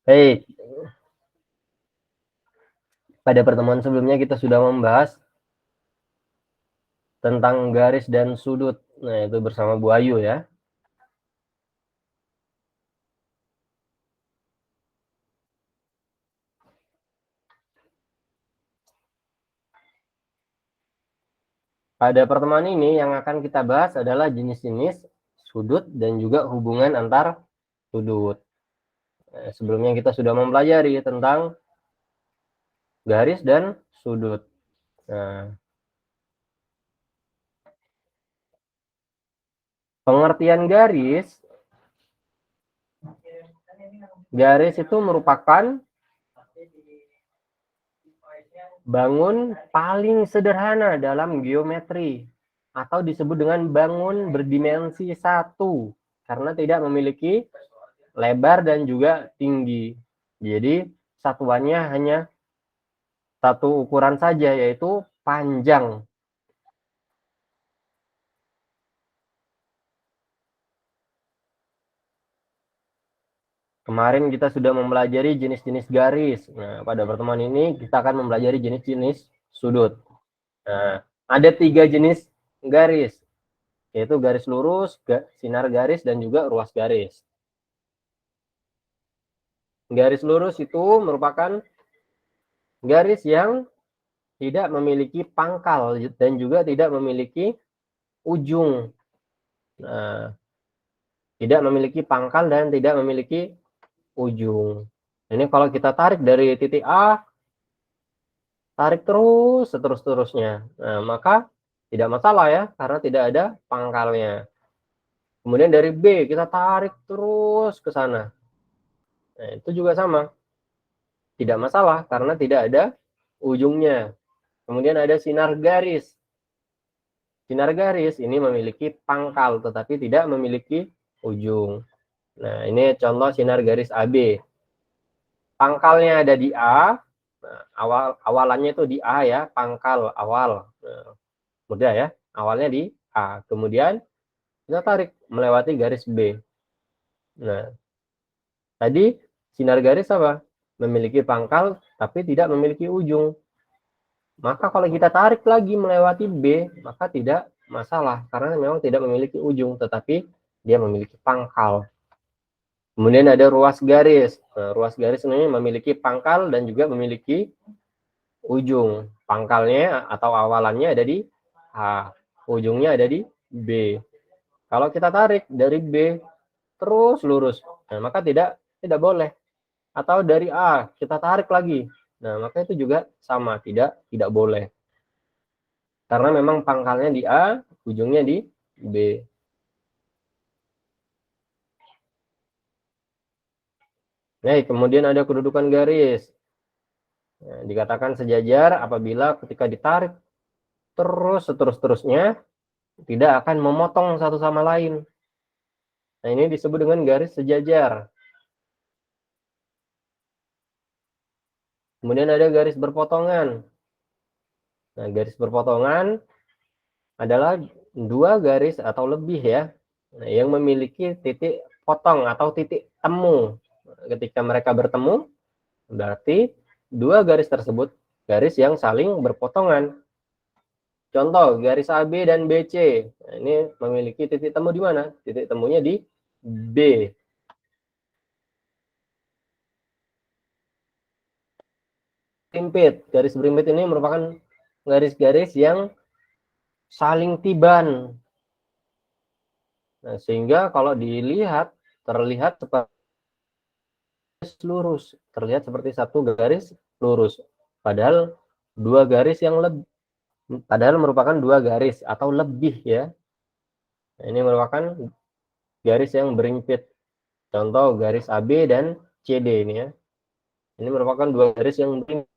Baik, pada pertemuan sebelumnya kita sudah membahas tentang garis dan sudut. Nah, itu bersama Bu Ayu ya. Pada pertemuan ini yang akan kita bahas adalah jenis-jenis sudut dan juga hubungan antar sudut. Nah, sebelumnya kita sudah mempelajari tentang garis dan sudut. Nah, pengertian garis itu merupakan bangun paling sederhana dalam geometri atau disebut dengan bangun berdimensi 1 karena tidak memiliki lebar dan juga tinggi. Jadi satuannya hanya satu ukuran saja, yaitu panjang. Kemarin kita sudah mempelajari jenis-jenis garis. Nah, pada pertemuan ini kita akan mempelajari jenis-jenis sudut. Nah, ada 3 jenis garis, yaitu garis lurus, sinar garis, dan juga ruas garis. Garis lurus itu merupakan garis yang tidak memiliki pangkal dan juga tidak memiliki ujung. Nah, tidak memiliki pangkal dan tidak memiliki ujung. Ini kalau kita tarik dari titik A, tarik terus seterus-terusnya. Nah, maka tidak masalah ya, karena tidak ada pangkalnya. Kemudian dari B, kita tarik terus ke sana. Nah, itu juga sama. Tidak masalah, karena tidak ada ujungnya. Kemudian ada sinar garis. Sinar garis ini memiliki pangkal, tetapi tidak memiliki ujung. Nah, ini contoh sinar garis AB. Pangkalnya ada di A, nah, awalannya itu di A ya, pangkal awal. Nah, mudah ya, awalnya di A. Kemudian kita tarik melewati garis B. Nah, tadi sinar garis apa? Memiliki pangkal, tapi tidak memiliki ujung. Maka kalau kita tarik lagi melewati B, maka tidak masalah, karena memang tidak memiliki ujung, tetapi dia memiliki pangkal. Kemudian ada ruas garis. Nah, ruas garis ini memiliki pangkal dan juga memiliki ujung. Pangkalnya atau awalannya ada di A, ujungnya ada di B. Kalau kita tarik dari B terus lurus, nah, maka tidak boleh. Atau dari A kita tarik lagi, nah maka itu juga sama, tidak boleh. Karena memang pangkalnya di A, ujungnya di B. Nah, kemudian ada kedudukan garis. Nah, dikatakan sejajar apabila ketika ditarik terus seterus-terusnya tidak akan memotong satu sama lain. Nah, ini disebut dengan garis sejajar. Kemudian ada garis berpotongan. Nah, garis berpotongan adalah dua garis atau lebih ya, yang memiliki titik potong atau titik temu. Ketika mereka bertemu, berarti dua garis tersebut garis yang saling berpotongan. Contoh, garis AB dan BC. Nah, ini memiliki titik temu di mana? Titik temunya di B. Berimpit. Garis berimpit ini merupakan garis-garis yang saling tiban. Nah, sehingga kalau dilihat, terlihat seperti lurus, terlihat seperti satu garis lurus. Padahal dua garis yang lebih, padahal merupakan dua garis atau lebih ya. Nah, ini merupakan garis yang berimpit. Contoh garis AB dan CD ini ya. Ini merupakan dua garis yang berimpit.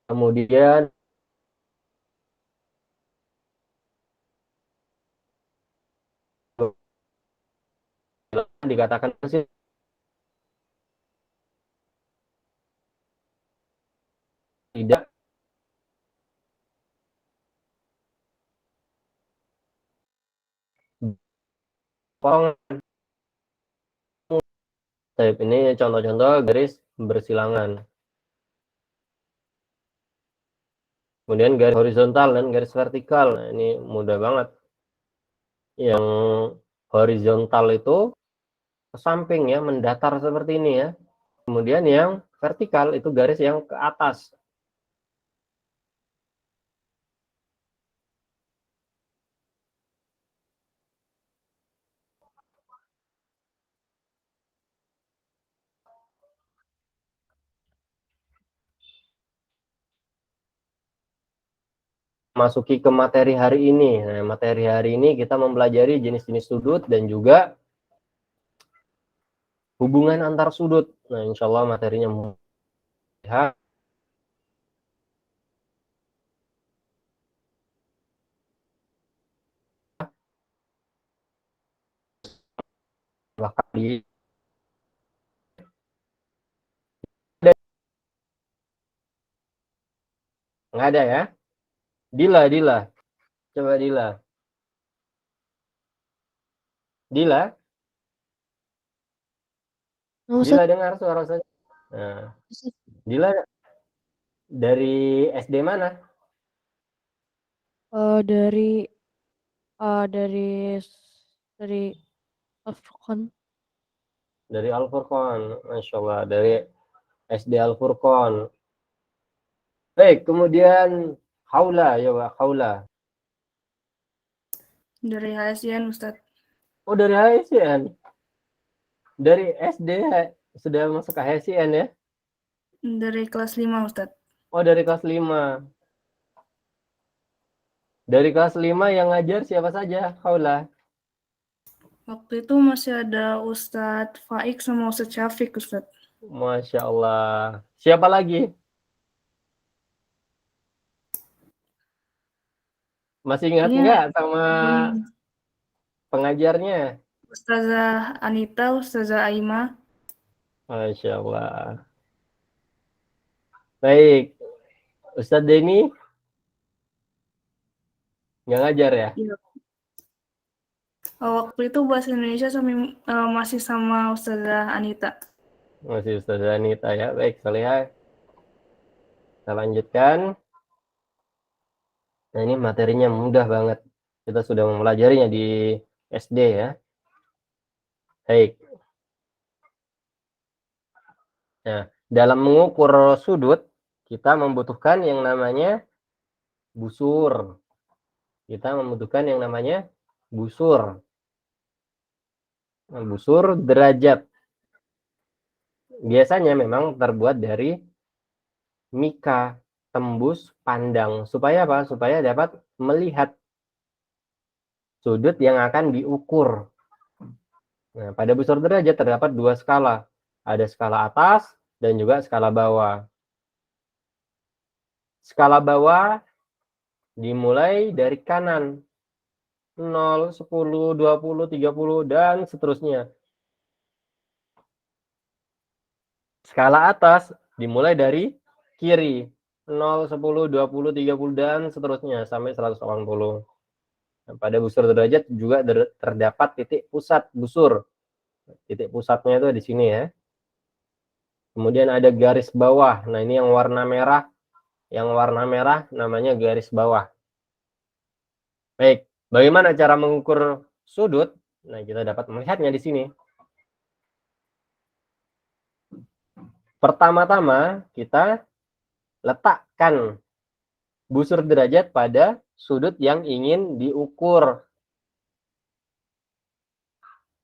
Kemudian dikatakan tidak potongan. Baik, ini contoh-contoh garis bersilangan. Kemudian garis horizontal dan garis vertikal. Nah, ini mudah banget. Yang horizontal itu ke samping ya, mendatar seperti ini ya. Kemudian yang vertikal itu garis yang ke atas. Masuki ke materi hari ini. Nah, materi hari ini kita mempelajari jenis-jenis sudut dan juga hubungan antar sudut. Nah, insya Allah materinya mudah. Kali nggak ada ya? Dila. Coba Dila. Dila, Dila dengar suara saya. Nah, Dila dari SD mana? Dari dari Al-Furqan. Dari Al-Furqan. Masya Allah, dari SD Al-Furqan. Baik, kemudian Haula, ya Pak, Haula. Dari HSN, Ustadz. Oh, dari HSN. Dari SD sudah masuk ke HSN ya? Dari kelas 5, Ustadz. Oh, dari kelas 5. Dari kelas 5 yang ngajar siapa saja, Haula? Waktu itu masih ada Ustadz Faik sama Ustadz Syafiq, Ustadz. Masya Allah. Siapa lagi? Masih ingat nggak sama pengajarnya? Ustazah Anita, Ustazah Aima. Masya Allah. Baik. Ustadz Denny nggak ngajar ya? Iya. Waktu itu bahasa Indonesia masih sama Ustazah Anita. Masih Ustazah Anita ya. Baik, Salihah. Kita lanjutkan. Nah, ini materinya mudah banget. Kita sudah mempelajarinya di SD ya. Baik. Nah, dalam mengukur sudut, kita membutuhkan yang namanya busur. Kita membutuhkan yang namanya busur. Nah, busur derajat. Biasanya memang terbuat dari mika tembus pandang. Supaya apa? Supaya dapat melihat sudut yang akan diukur. Nah, pada busur derajat terdapat dua skala. Ada skala atas dan juga skala bawah. Skala bawah dimulai dari kanan. 0, 10, 20, 30, dan seterusnya. Skala atas dimulai dari kiri. 0, 10, 20, 30, dan seterusnya sampai 180. Nah, pada busur derajat juga terdapat titik pusat busur. Titik pusatnya itu di sini ya. Kemudian ada garis bawah. Nah, ini yang warna merah. Yang warna merah namanya garis bawah. Baik, bagaimana cara mengukur sudut? Nah, kita dapat melihatnya di sini. Pertama-tama kita letakkan busur derajat pada sudut yang ingin diukur.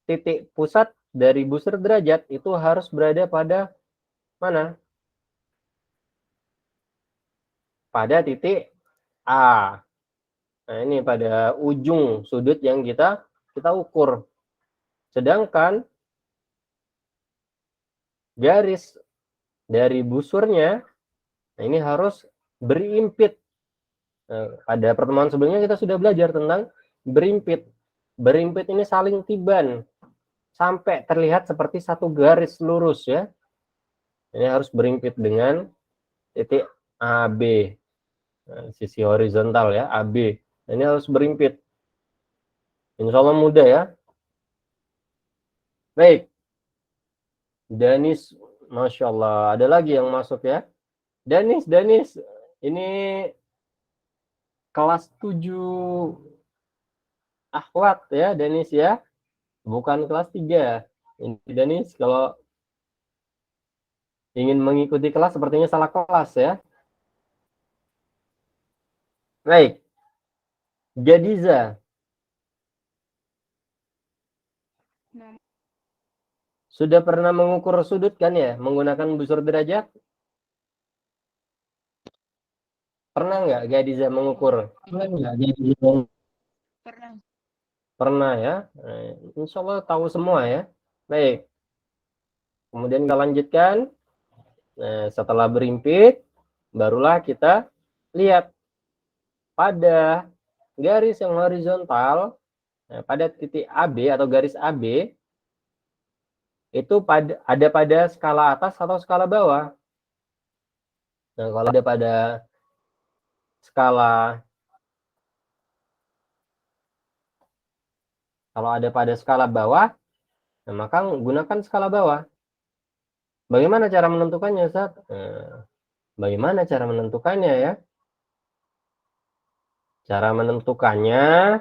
Titik pusat dari busur derajat itu harus berada pada mana? Pada titik A. Nah, ini pada ujung sudut yang kita ukur. Sedangkan garis dari busurnya, nah ini harus berimpit. Nah, pada pertemuan sebelumnya kita sudah belajar tentang berimpit. Berimpit ini saling tiban sampai terlihat seperti satu garis lurus ya. Ini harus berimpit dengan titik AB. Nah, sisi horizontal ya, AB. Ini harus berimpit. Insya Allah mudah ya. Baik. Danis, Masya Allah. Ada lagi yang masuk ya. Danis, ini kelas 7 akhwat ya, Danis ya. Bukan kelas 3. Ini Danis kalau ingin mengikuti kelas sepertinya salah kelas ya. Baik. Jadiza. Sudah pernah mengukur sudut kan ya? Menggunakan busur derajat? Pernah nggak Gadiza mengukur? Pernah. Pernah ya? Insya Allah tahu semua ya. Baik. Kemudian kita lanjutkan. Setelah berimpit, barulah kita lihat pada garis yang horizontal, pada titik AB atau garis AB, itu ada pada skala atas atau skala bawah. Nah, kalau ada pada skala bawah, nah maka gunakan skala bawah. Bagaimana cara menentukannya, Ustaz? Bagaimana cara menentukannya ya? Cara menentukannya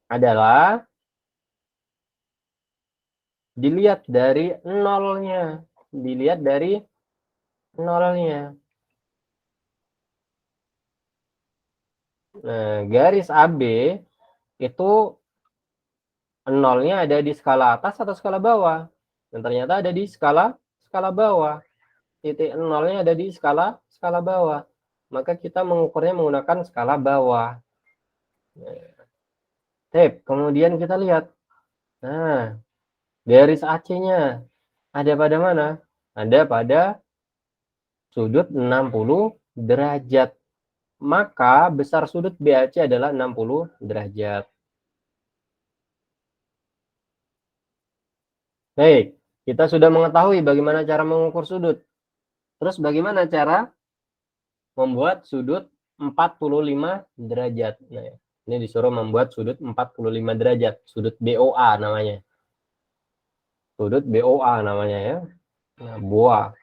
adalah dilihat dari nolnya. Dilihat dari nolnya. Nah, garis AB itu nolnya ada di skala atas atau skala bawah. Dan ternyata ada di skala bawah. Titik nolnya ada di skala bawah. Maka kita mengukurnya menggunakan skala bawah. Kemudian kita lihat. Nah, garis AC-nya ada pada mana? Ada pada sudut 60 derajat. Maka besar sudut BAC adalah 60 derajat. Baik, kita sudah mengetahui bagaimana cara mengukur sudut. Terus bagaimana cara membuat sudut 45 derajat? Nah, ini disuruh membuat sudut 45 derajat, sudut BOA namanya. Sudut BOA namanya ya. Nah, BOA.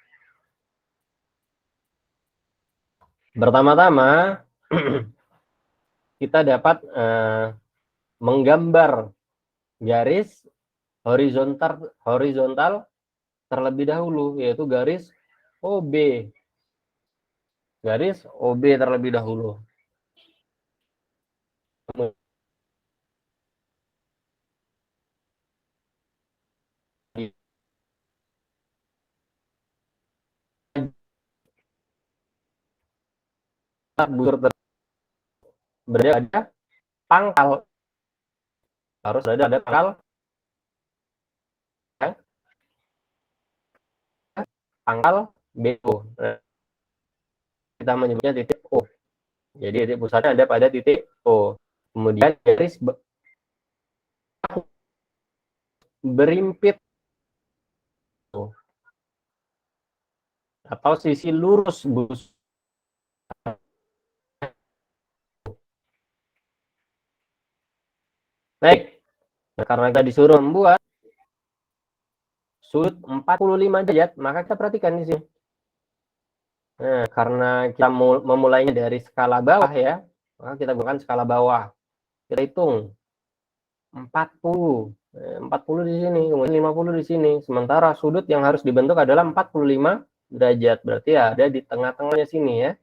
Pertama-tama kita dapat menggambar garis horizontal terlebih dahulu, yaitu garis OB. Garis OB terlebih dahulu. Berarti ada pangkal. Harus ada pangkal. Pangkal BO. Nah, kita menyebutnya titik O. Jadi titik pusatnya ada pada titik O. Kemudian garis berimpit atau sisi lurus bus. Baik. Nah, karena kita disuruh membuat sudut 45 derajat, maka kita perhatikan di sini. Nah, karena kita memulainya dari skala bawah ya, maka kita gunakan skala bawah. Kita hitung 40. 40 di sini, kemudian 50 di sini. Sementara sudut yang harus dibentuk adalah 45 derajat. Berarti ada di tengah-tengahnya sini ya.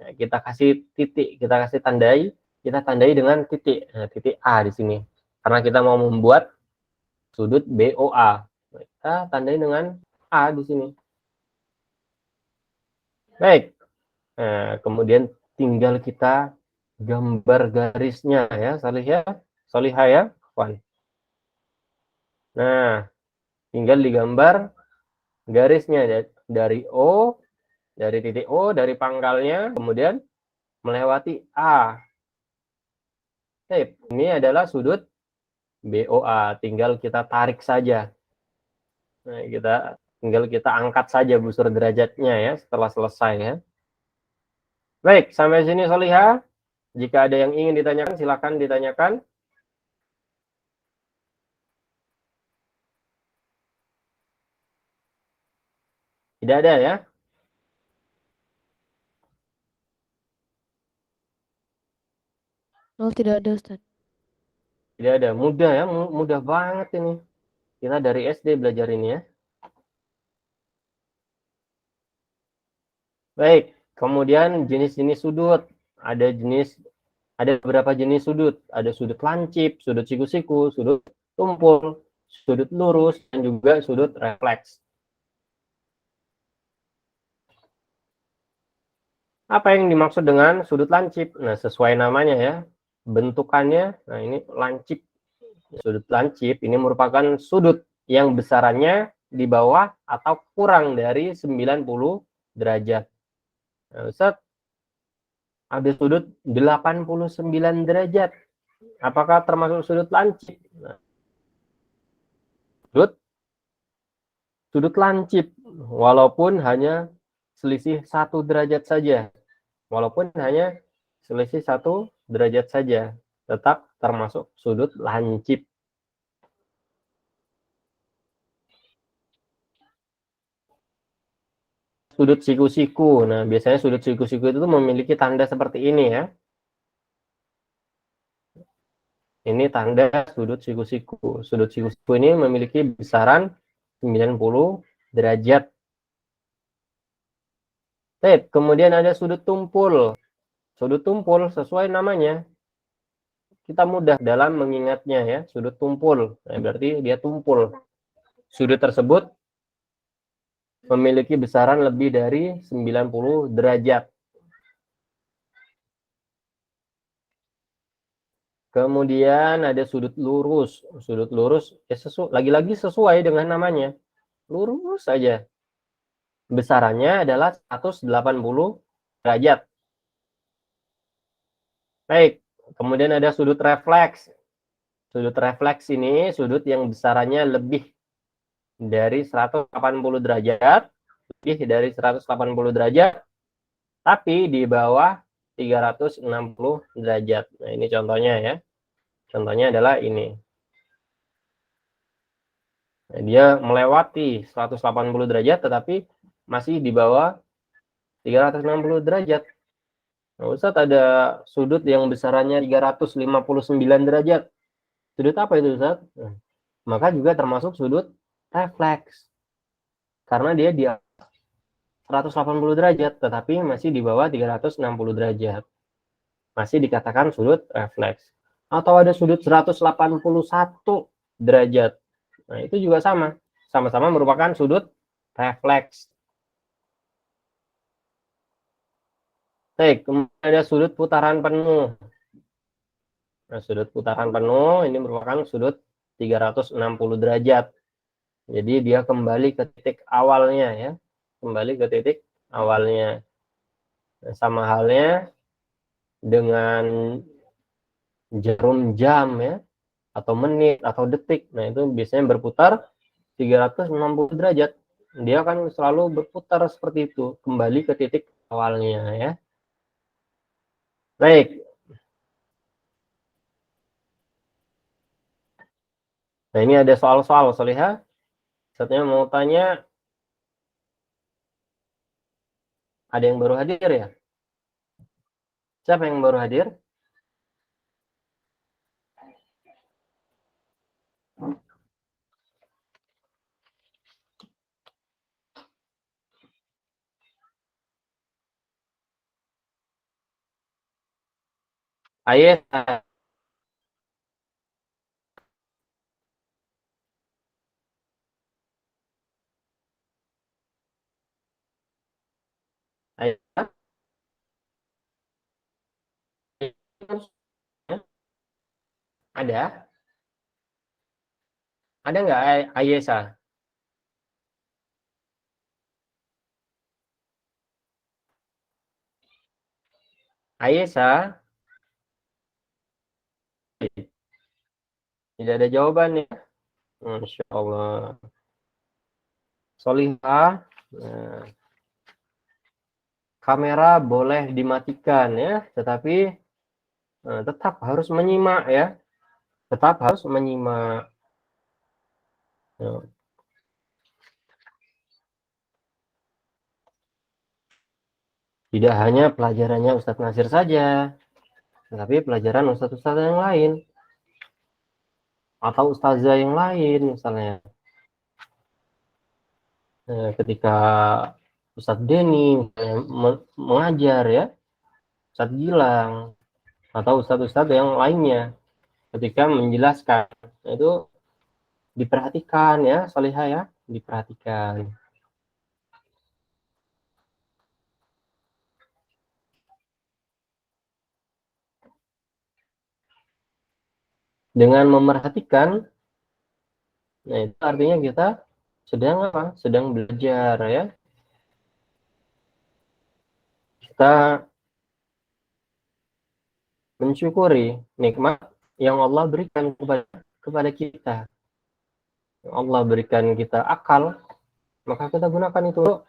Nah, kita kasih titik, kita kasih tandai, kita tandai dengan titik. Nah, titik A di sini. Karena kita mau membuat sudut BOA. Kita tandai dengan A di sini. Baik. Nah, kemudian tinggal kita gambar garisnya ya, Salihah ya, Wan. Nah, tinggal digambar garisnya dari O, dari titik O, dari pangkalnya, kemudian melewati A. Ini adalah sudut BOA, tinggal kita tarik saja. Nah, tinggal kita angkat saja busur derajatnya ya, setelah selesai ya. Baik, sampai sini Salihah. Jika ada yang ingin ditanyakan, silakan ditanyakan. Tidak ada ya? Nol tidak ada, Ustaz. Tidak ada. Mudah ya, mudah banget ini. Kita dari SD belajar ini ya. Baik, kemudian jenis-jenis sudut. Ada beberapa jenis sudut. Ada sudut lancip, sudut siku-siku, sudut tumpul, sudut lurus, dan juga sudut refleks. Apa yang dimaksud dengan sudut lancip? Nah, sesuai namanya ya. Bentukannya, nah ini lancip. Sudut lancip ini merupakan sudut yang besarannya di bawah atau kurang dari 90 derajat. Nah, Ustaz, ada sudut 89 derajat. Apakah termasuk sudut lancip? Nah, sudut lancip, walaupun hanya selisih 1 derajat saja. Walaupun hanya selisih 1 derajat saja, tetap termasuk sudut lancip. Sudut siku-siku. Nah, biasanya sudut siku-siku itu memiliki tanda seperti ini ya. Ini tanda sudut siku-siku. Sudut siku-siku ini memiliki besaran 90 derajat. Kemudian ada sudut tumpul. Sudut tumpul sesuai namanya. Kita mudah dalam mengingatnya ya, sudut tumpul. Nah, berarti dia tumpul. Sudut tersebut memiliki besaran lebih dari 90 derajat. Kemudian ada sudut lurus. Sudut lurus ya lagi-lagi sesuai dengan namanya. Lurus saja. Besarannya adalah 180 derajat. Baik, kemudian ada sudut refleks. Sudut refleks ini sudut yang besarannya lebih dari 180 derajat, lebih dari 180 derajat, tapi di bawah 360 derajat. Nah, ini contohnya ya. Contohnya adalah ini. Nah, dia melewati 180 derajat tetapi masih di bawah 360 derajat. Nah, Ustaz, ada sudut yang besarannya 359 derajat. Sudut apa itu, Ustaz? Nah, maka juga termasuk sudut refleks. Karena dia di 180 derajat tetapi masih di bawah 360 derajat. Masih dikatakan sudut refleks. Atau ada sudut 181 derajat. Nah, itu juga sama. Sama-sama merupakan sudut refleks. Baik, kemudian ada sudut putaran penuh. Nah, sudut putaran penuh ini merupakan sudut 360 derajat. Jadi dia kembali ke titik awalnya ya. Kembali ke titik awalnya. Nah, sama halnya dengan jarum jam ya, atau menit atau detik. Nah, itu biasanya berputar 360 derajat. Dia akan selalu berputar seperti itu, kembali ke titik awalnya ya. Baik. Nah, ini ada soal-soal, Solihah. Saatnya mau tanya, ada yang baru hadir ya? Siapa yang baru hadir? Ayes, Ayes, ada? Ada nggak Ayesa? Ayesa? Tidak ada jawaban ya? Masya Allah. Solihah, nah, kamera boleh dimatikan ya, tetapi tetap harus menyimak ya, tetap harus menyimak. Ya. Tidak hanya pelajarannya Ustadz Nasir saja, tetapi pelajaran ustadz-ustadz yang lain atau ustazah yang lain misalnya. Ketika Ustadz Denny mengajar ya, Ustadz Gilang atau ustadz-ustadz yang lainnya ketika menjelaskan, itu diperhatikan ya, Salihah ya, diperhatikan. Dengan memerhatikan, nah itu artinya kita sedang apa? Sedang belajar ya. Kita mensyukuri nikmat yang Allah berikan kepada kita. Allah berikan kita akal, maka kita gunakan itu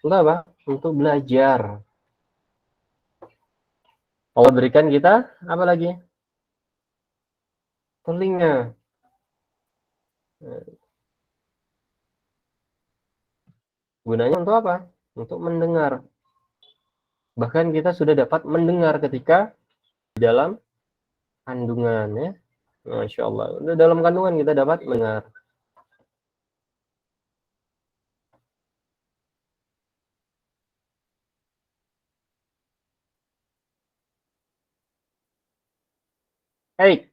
untuk apa? Untuk belajar. Allah berikan kita apa lagi? Telinga. Gunanya untuk apa? Untuk mendengar. Bahkan kita sudah dapat mendengar ketika di dalam kandungan ya. Masya Allah. Dalam kandungan kita dapat mendengar. Hey,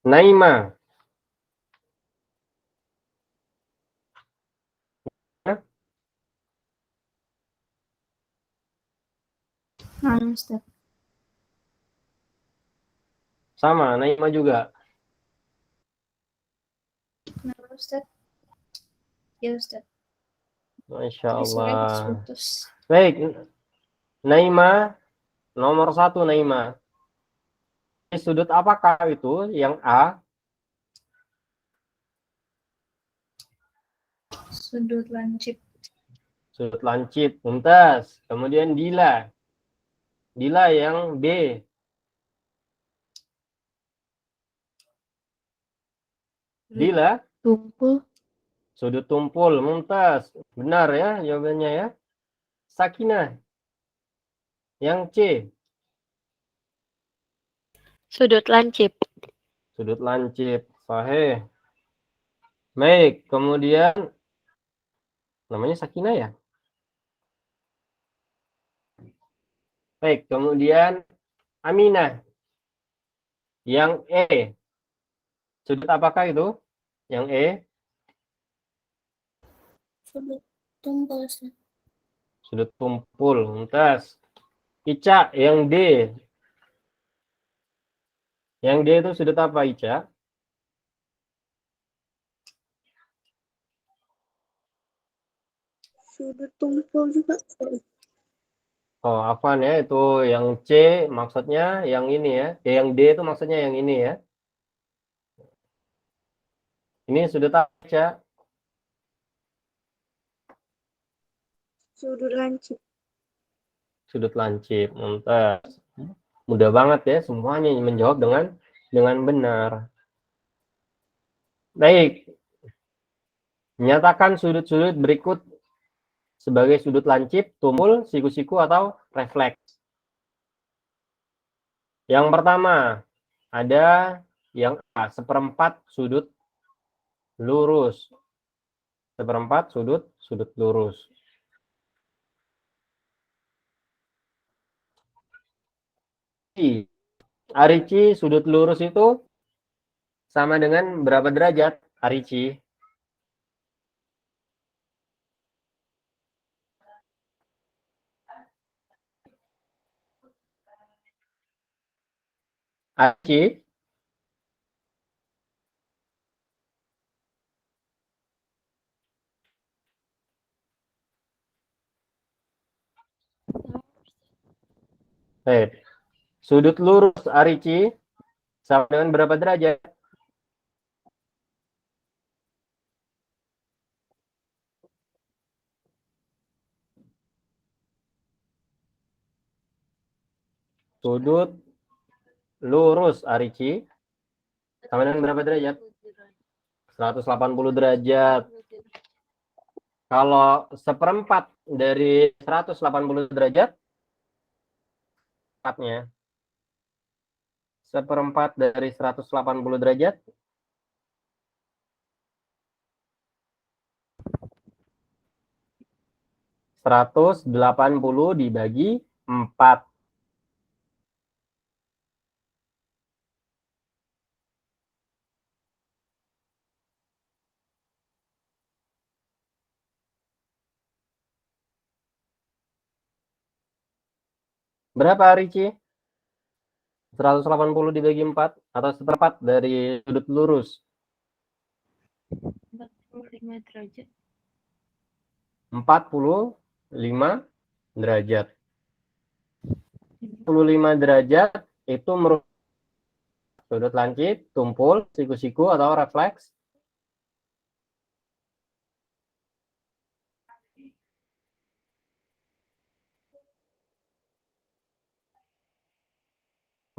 Naima. Ustaz. Sama, Naima juga. Kenapa Ustaz? Ya Ustaz. Masya Tadi suaranya Allah. putus-putus. Baik, Naima, nomor 1 Naima. Sudut apakah itu yang A? Sudut lancip. Sudut lancip, Mumtaz. Kemudian Dila. Dila yang B. Dila. Tumpul. Sudut tumpul, Mumtaz. Benar ya jawabannya ya. Sakinah. Yang C. Sudut lancip. Sudut lancip. Sahih. Baik, kemudian namanya Sakinah ya. Baik, kemudian Aminah. Yang E. Sudut apakah itu? Yang E. Sudut tumpul. Sudut tumpul. Mumtaz. Ica yang D. Yang D itu sudut apa, Ica? Sudut tumpul juga. Oh, apaan ya? Itu yang C maksudnya yang ini ya. Yang D itu maksudnya yang ini ya. Ini sudut apa, Ica? Sudut lancip. Sudut lancip. Mumtaz. Mudah banget ya, semuanya menjawab dengan benar. Baik. Nyatakan sudut-sudut berikut sebagai sudut lancip, tumpul, siku-siku, atau refleks. Yang pertama, ada yang A, seperempat sudut lurus. Seperempat sudut lurus. Arici, sudut lurus itu sama dengan berapa derajat, Arici? Arici? Sudut lurus Arici sama dengan berapa derajat? Sudut lurus Arici sama dengan berapa derajat? 180 derajat. Kalau seperempat dari 180 derajat, seperempat dari 180 derajat, seratus 180 dibagi 4. Berapa, Ricci? 180 dibagi 4 atau seperempat dari sudut lurus? 45 derajat. 45 derajat. 45 derajat itu merupakan sudut lancip, tumpul, siku-siku, atau refleks?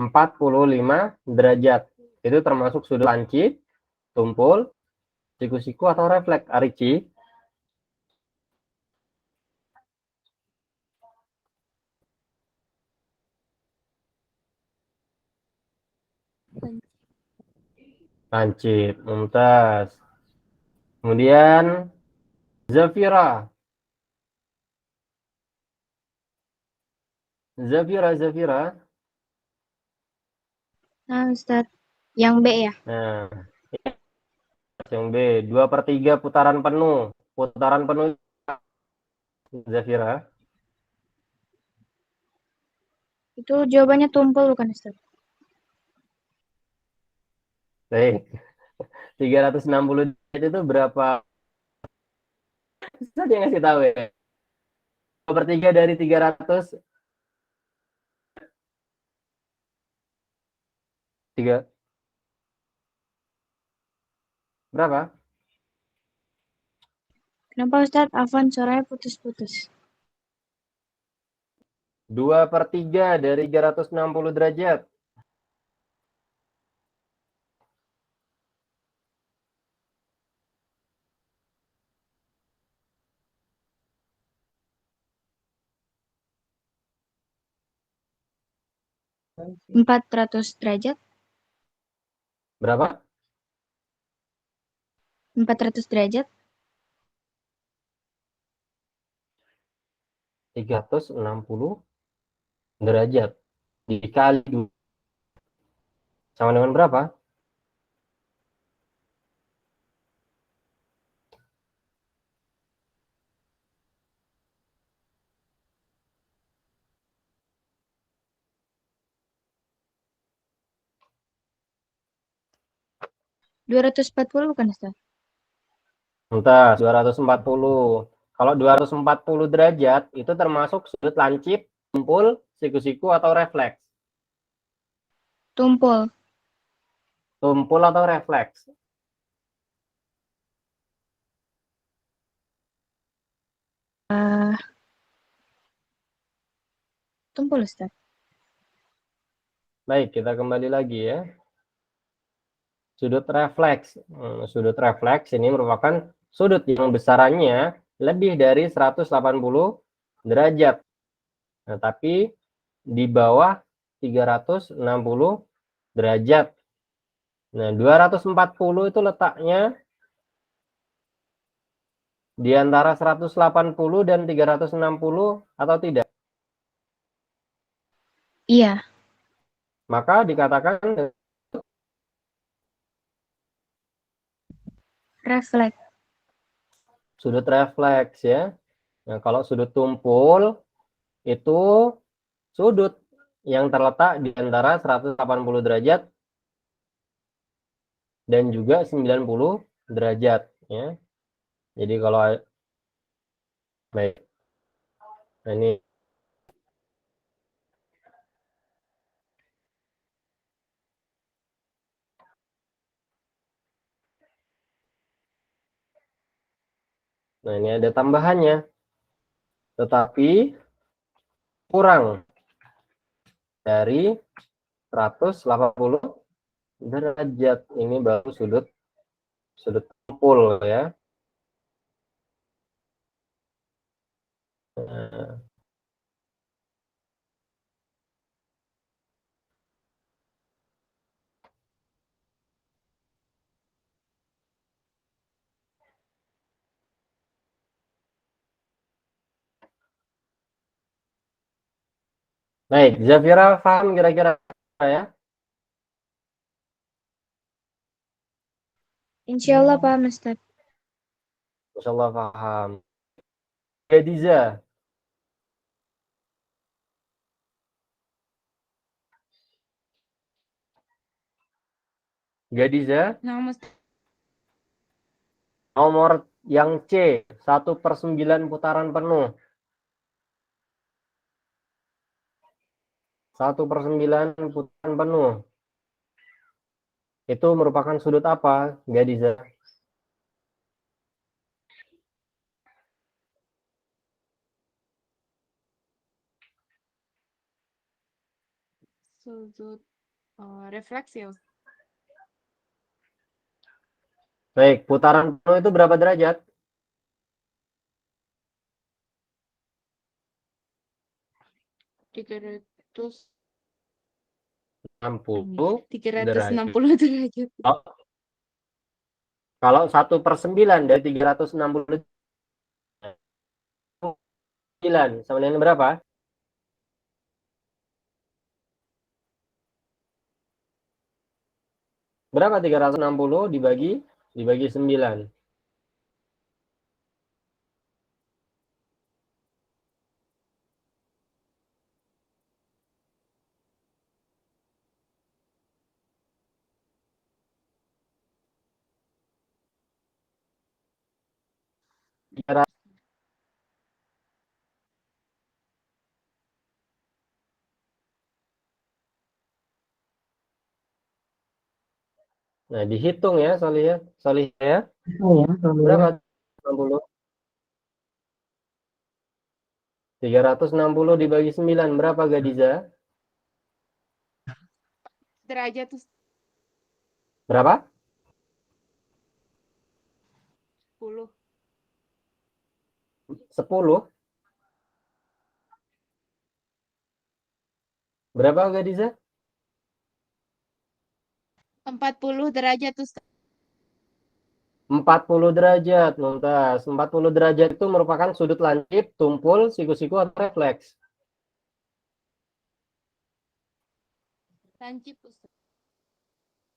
Empat puluh lima derajat. Itu termasuk sudut lancip, tumpul, siku-siku, atau refleks, Arici? Lancip, mumtaz. Kemudian Zafira. Zafira. Nah, Ustaz, yang B ya? Nah, yang B, 2/3 putaran penuh. Putaran penuh, Zafira. Itu jawabannya tumpul bukan, Ustaz? Baik. 360 derajat itu berapa? Ustaz yang ngasih tahu ya. 2/3 dari 300. 3. Berapa? Kenapa, Ustaz? Afwan, suaranya putus-putus. 2/3 dari 360 derajat. Hmm. 400 derajat? Berapa? 400 derajat? 360 derajat dikali 2 sama dengan berapa? puluh bukan, Ustaz? Entah, 240. Kalau 240 derajat itu termasuk sudut lancip, tumpul, siku-siku, atau refleks? Tumpul. Tumpul atau refleks? Tumpul, Ustaz. Baik, kita kembali lagi ya. Sudut refleks. Sudut refleks ini merupakan sudut yang besarannya lebih dari 180 derajat. Nah, tapi di bawah 360 derajat. Nah, 240 itu letaknya di antara 180 dan 360 atau tidak? Iya. Maka dikatakan Refleks. sudut refleks ya. Nah, kalau sudut tumpul itu sudut yang terletak di antara 180 derajat dan juga 90 derajat ya. Jadi kalau baik. Nah, ini nah, ini ada tambahannya. Tetapi kurang dari 180 derajat. Ini baru sudut Sudut tumpul ya. Nah, baik, Zafira paham kira-kira ya? Insya Allah paham Ustaz. Insyaallah paham. Gadiza, Gadiza, Nah, Ustaz. nomor yang C, 1/9 putaran penuh. 1/9 putaran penuh. Itu merupakan sudut apa, Gadiza? Sudut refleksi ya Ustaz. Baik, putaran penuh itu berapa derajat? 360 60 derajat. derajat. Kalau 1/9 dari 360 sama dengan berapa? Berapa 360 dibagi 9? Nah, dihitung ya, Salih ya. Salih ya. Berapa 60? 360 dibagi 9 berapa, Gadiza? Derajat Ustaz. Berapa? 10. 10. Berapa, Gadiza? 40 derajat Ustaz. 40 derajat, Mumtaz. 40 derajat itu merupakan sudut lancip, tumpul, siku-siku atau refleks? Lancip Ustaz.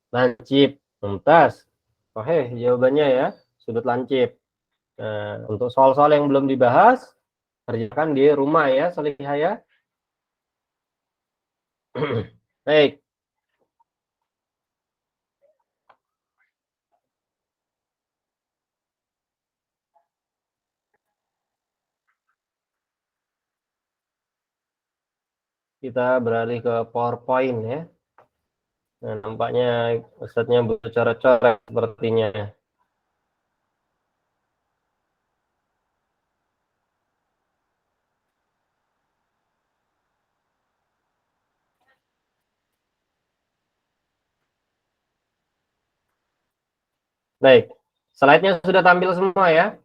Lancip, Mumtaz. Oke, jawabannya ya, sudut lancip. Nah, untuk soal-soal yang belum dibahas, kerjakan di rumah ya, Salihah ya. Baik. Kita beralih ke PowerPoint ya. Nah, nampaknya Ustadznya bercoret-coret sepertinya. Baik, slide-nya sudah tampil semua ya.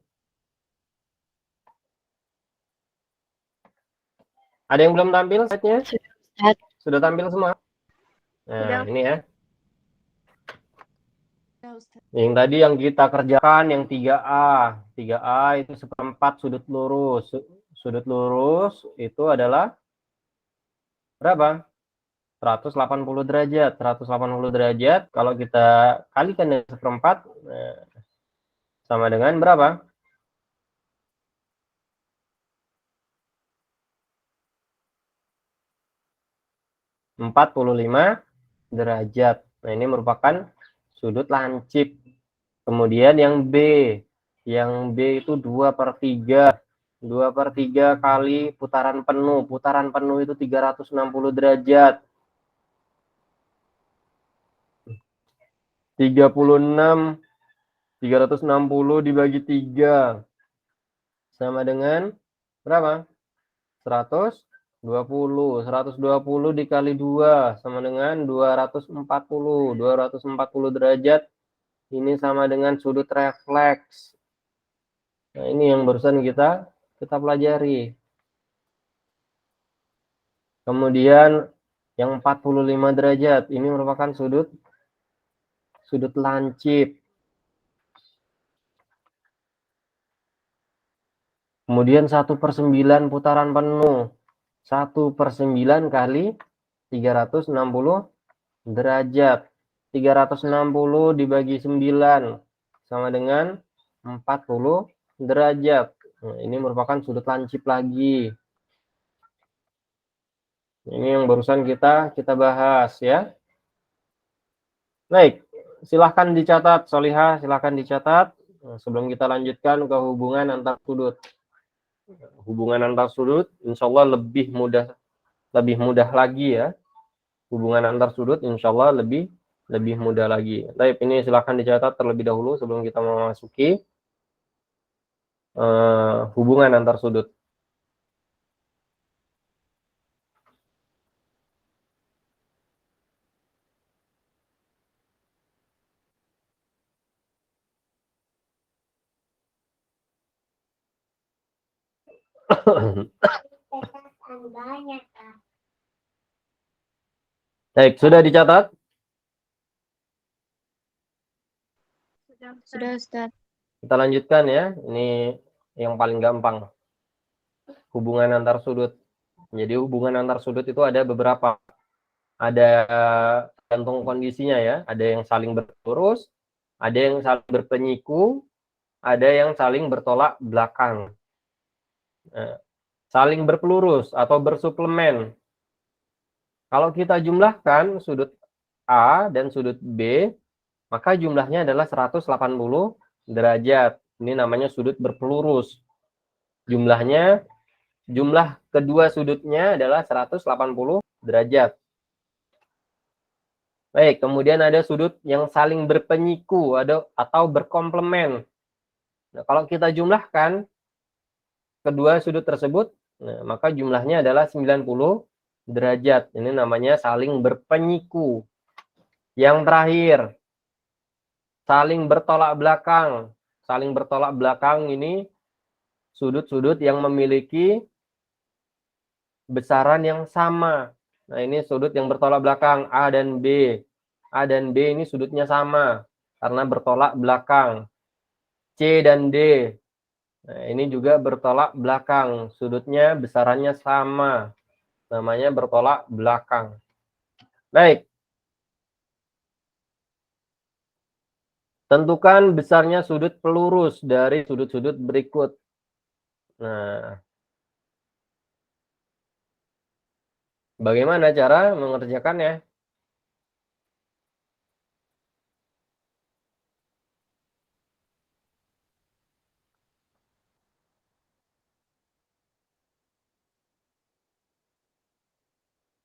Ada yang belum tampil slide-nya? Sudah tampil semua? Nah, Sudah. ini ya. Ya Ustaz. Yang tadi yang kita kerjakan yang 3A. 3A itu 1/4 sudut lurus. Sudut lurus itu adalah berapa? 180 derajat. 180 derajat kalau kita kalikan dengan 1/4 sama dengan berapa? 45 derajat. Nah, ini merupakan sudut lancip. Kemudian yang B. Yang B itu 2/3. 2/3 kali putaran penuh. Putaran penuh itu 360 derajat. 36. 360 dibagi 3. Sama dengan berapa? 120. 120 dikali 2 sama dengan 240. 240 derajat ini sama dengan sudut refleks. Nah, ini yang barusan kita pelajari. Kemudian yang 45 derajat, ini merupakan sudut lancip. Kemudian 1/9 putaran penuh. 1/9 kali 360 derajat. 360 dibagi 9 sama dengan 40 derajat. Nah, ini merupakan sudut lancip lagi. Ini yang barusan kita bahas ya. Baik, silahkan dicatat, Solihah, silahkan dicatat. Nah, sebelum kita lanjutkan ke hubungan antar sudut. Hubungan antar sudut, insya Allah lebih mudah lagi ya. Hubungan antar sudut, insya Allah lebih mudah lagi. Baik, ini silahkan dicatat terlebih dahulu sebelum kita memasuki hubungan antar sudut. Baik, sudah dicatat? Sudah, Ustaz. Kita lanjutkan ya. Ini yang paling gampang. Hubungan antar sudut. Jadi hubungan antar sudut itu ada beberapa. Ada tergantung kondisinya ya. Ada yang saling berlurus, ada yang saling berpenyiku, ada yang saling bertolak belakang. Nah, saling berpelurus atau bersuplemen. Kalau kita jumlahkan sudut A dan sudut B, maka jumlahnya adalah 180 derajat. Ini namanya sudut berpelurus. Jumlah kedua sudutnya adalah 180 derajat. Baik, kemudian ada sudut yang saling berpenyiku atau berkomplemen. Nah, kalau kita jumlahkan kedua sudut tersebut, nah, maka jumlahnya adalah 90 derajat. Ini namanya saling berpenyiku. Yang terakhir, saling bertolak belakang. Saling bertolak belakang ini sudut-sudut yang memiliki besaran yang sama. Nah, ini sudut yang bertolak belakang, A dan B. A dan B ini sudutnya sama karena bertolak belakang. C dan D. Nah, ini juga bertolak belakang. Sudutnya besarannya sama. Namanya bertolak belakang. Baik. Tentukan besarnya sudut pelurus dari sudut-sudut berikut. Nah, bagaimana cara mengerjakannya?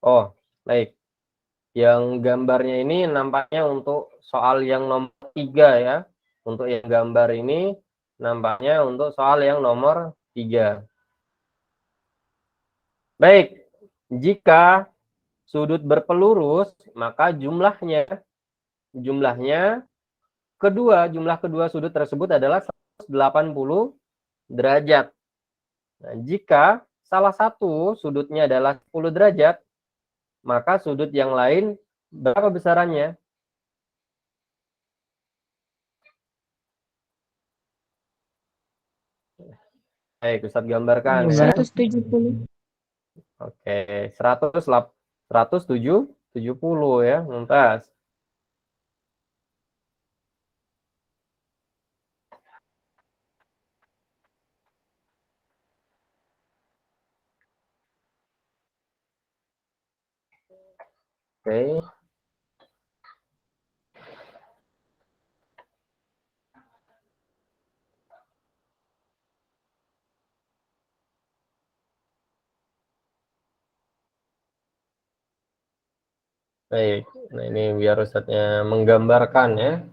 Oh, baik. Yang gambarnya ini nampaknya untuk soal yang nomor 3 ya. Untuk yang gambar ini nampaknya untuk soal yang nomor 3. Baik, jika sudut berpelurus, maka jumlah kedua sudut tersebut adalah 180 derajat. Nah, jika salah satu sudutnya adalah 10 derajat, maka sudut yang lain berapa besarannya? Baik, Ustadz gambarkan ya. 170. Oke, 170 ya, Mumtaz. Oke. Baik, nah ini biar Ustadznya menggambarkan ya.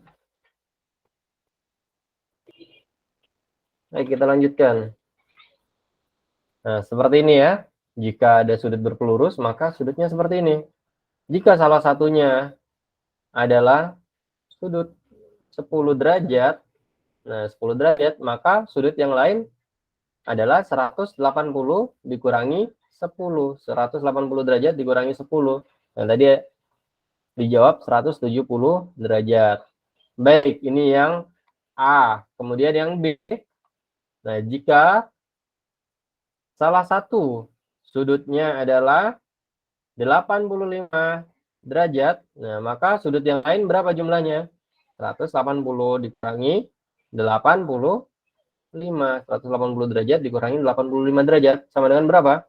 Baik, kita lanjutkan. Nah, seperti ini ya. Jika ada sudut berpelurus, maka sudutnya seperti ini. Jika salah satunya adalah sudut 10 derajat. Nah, 10 derajat, maka sudut yang lain adalah 180 dikurangi 10. 180 derajat dikurangi 10. Nah, tadi dijawab 170 derajat. Baik, ini yang A. Kemudian yang B. Nah, jika salah satu sudutnya adalah 85 derajat, nah maka sudut yang lain berapa jumlahnya? 180 dikurangi 85. 180 derajat dikurangi 85 derajat sama dengan berapa?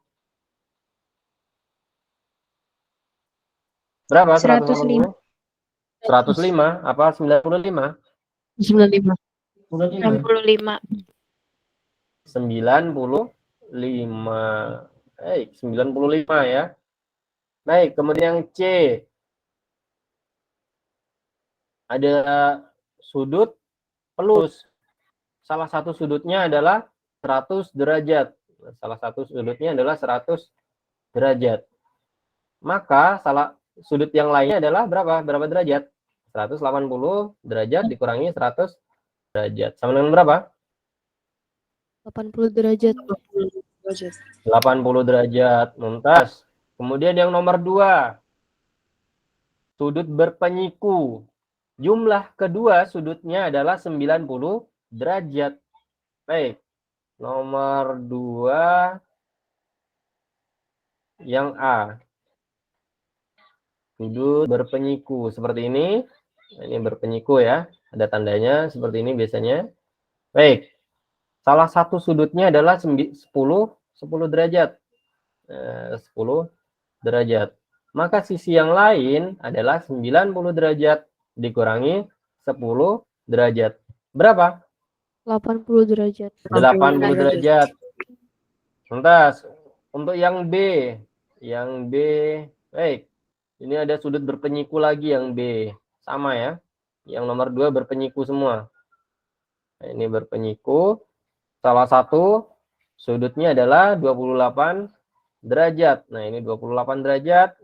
Berapa 105. 180? 105 apa 95? 95. 65. 95. Baik, 95 ya. Baik, kemudian yang C. Ada sudut pelus. Salah satu sudutnya adalah 100 derajat. Salah satu sudutnya adalah 100 derajat. Maka sudut yang lainnya adalah berapa? Berapa derajat? 180 derajat dikurangi 100 derajat. Sama dengan berapa? 80 derajat. 80 derajat. Mumtaz. Kemudian yang nomor 2. Sudut berpenyiku. Jumlah kedua sudutnya adalah 90 derajat. Baik. Nomor 2 yang A. Sudut berpenyiku seperti ini. Ini berpenyiku ya. Ada tandanya seperti ini biasanya. Baik. Salah satu sudutnya adalah 10 derajat. 10 derajat. Maka sisi yang lain adalah 90 derajat dikurangi 10 derajat. Berapa? 80 derajat. 80 derajat. Lantas, untuk yang B. Yang B, baik. Ini ada sudut berpenyiku lagi yang B. Sama ya. Yang nomor 2 berpenyiku semua. Nah, ini berpenyiku. Salah satu sudutnya adalah 28 derajat. Nah, ini 28 derajat.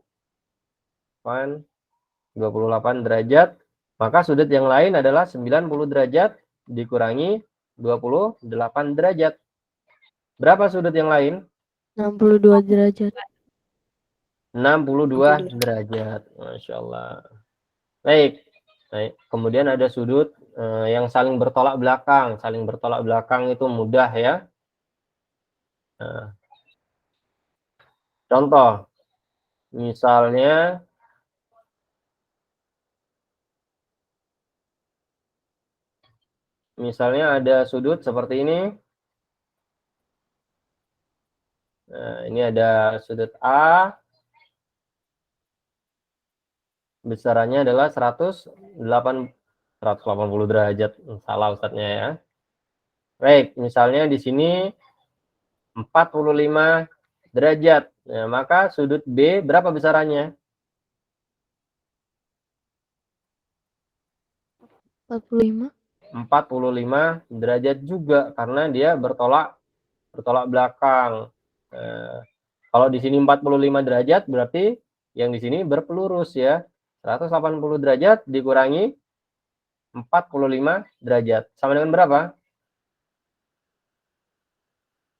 28 derajat. Maka sudut yang lain adalah 90 derajat dikurangi 28 derajat. Berapa sudut yang lain? 62 derajat. 62 derajat. Masya Allah. Baik. Baik. Kemudian ada sudut yang saling bertolak belakang. Saling bertolak belakang itu mudah ya. Nah. Contoh. Misalnya ada sudut seperti ini. Nah, ini ada sudut A. Besarannya adalah 180 derajat. Salah Ustadznya ya. Baik, misalnya di sini 45 derajat. Nah, maka sudut B berapa besarannya? 45. 45 derajat juga karena dia bertolak belakang. Nah, kalau di sini 45 derajat berarti yang di sini berpelurus ya. 180 derajat dikurangi 45 derajat. Sama dengan berapa?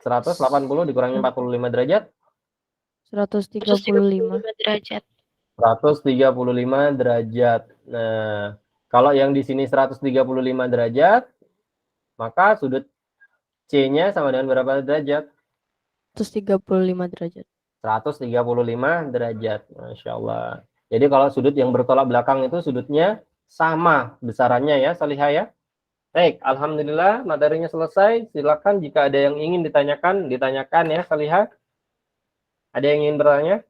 180 dikurangi 45 derajat? 135 derajat. 135 derajat. Nah, kalau yang di sini 135 derajat, maka sudut C-nya sama dengan berapa derajat? 135 derajat. 135 derajat. Masya Allah. Jadi kalau sudut yang bertolak belakang itu sudutnya sama besarannya ya, Salihah ya. Baik, alhamdulillah materinya selesai. Silakan jika ada yang ingin ditanyakan ya, Salihah. Ada yang ingin bertanya?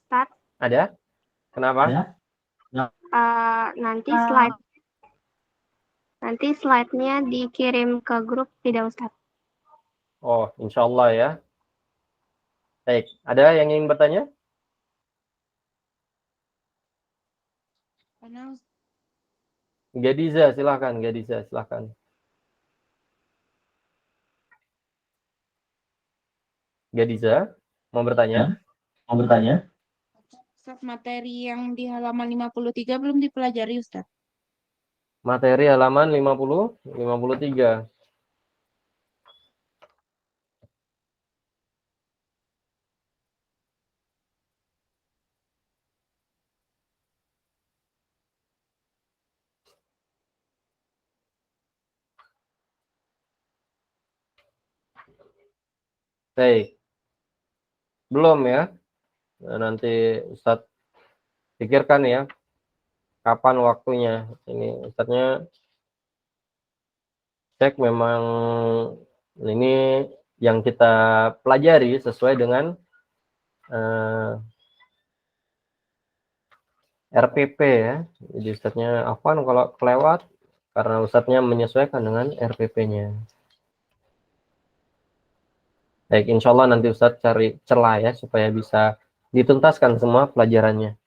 Ustaz, Ada? Kenapa? nanti slide-nya dikirim ke grup tidak Ustaz? Oh, insya Allah ya. Baik, ada yang ingin bertanya? Gadiza, silahkan. Gadiza, silahkan. Gadiza, mau bertanya? Ustaz, materi yang di halaman 53 belum dipelajari, Ustaz. Materi halaman 53. Baik. Belum ya? Nah, nanti Ustadz pikirkan ya, kapan waktunya. Ini Ustadznya cek memang ini yang kita pelajari sesuai dengan RPP ya. Jadi Ustadznya Afwan kalau kelewat, karena Ustadznya menyesuaikan dengan RPP-nya. Baik, insya Allah nanti Ustadz cari celah ya, supaya bisa dituntaskan semua pelajarannya.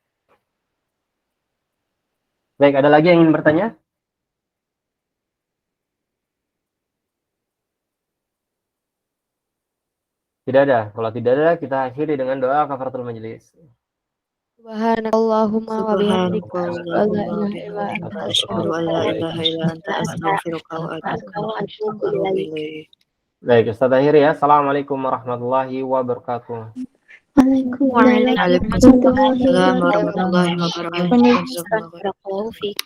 Baik, ada lagi yang ingin bertanya? Tidak ada. Kalau tidak ada, kita akhiri dengan doa kafaratul majelis. Subhanakallahumma wa bihamdika Subhanakallahumma asyhadu an la ilaha illa anta astaghfiruka wa atubu ilaik. Baik, Ustaz akhiri ya. Assalamualaikum warahmatullahi wabarakatuh. Waalaikumsalam warahmatullahi wabarakatuh. Barakallahu fiik.